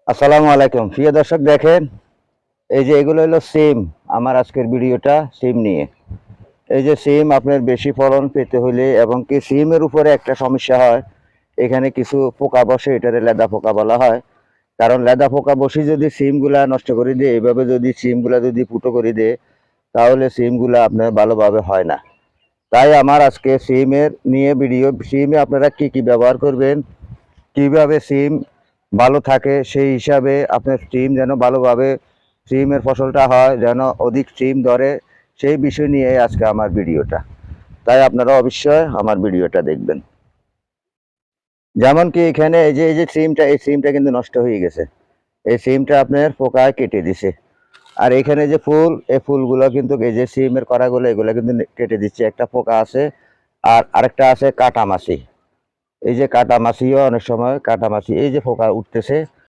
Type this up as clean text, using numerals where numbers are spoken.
আসসালামু আলাইকুম প্রিয় দর্শক, দেখেন এই যে এগুলো হলো সিম। আমার আজকের ভিডিওটা সিম নিয়ে। এই যে সিম আপনার বেশি ফলন পেতে হলে এবং কি সিমের উপরে একটা সমস্যা হয়, এখানে কিছু পোকা বসে, এটারে লেদা পোকা বলা হয়। কারণ লেদা পোকা বসে যদি সিমগুলা নষ্ট করে দিয়ে, এইভাবে যদি সিমগুলা যদি ফুটো করে দেয়, তাহলে সিমগুলা আপনার ভালোভাবে হয় না। তাই আমার আজকে সিমের নিয়ে ভিডিও। সিমে আপনারা কি কি ব্যবহার করবেন, কিভাবে সিম ভালো থাকে, সেই হিসাবে আপনার সিম যেন ভালোভাবে সিমের ফসলটা হয়, যেন অধিক সিম ধরে, সেই বিষয় নিয়ে আজকে আমার ভিডিওটা। তাই আপনারা অবশ্যই আমার ভিডিওটা দেখবেন। যেমন কি এখানে এই যে সিমটা, এই সিমটা কিন্তু নষ্ট হয়ে গেছে। এই সিমটা আপনার পোকায় কেটে দিছে। আর এখানে যে ফুল, এই ফুলগুলো কিন্তু এই যে সিমের কড়াগুলো, এগুলো কিন্তু কেটে দিচ্ছে। একটা পোকা আছে, আর আরেকটা আছে কাটামাছি। এই যে কাটামাছিও অনেক সময়, কাটামাছি এই যে পোকা উঠতেছে,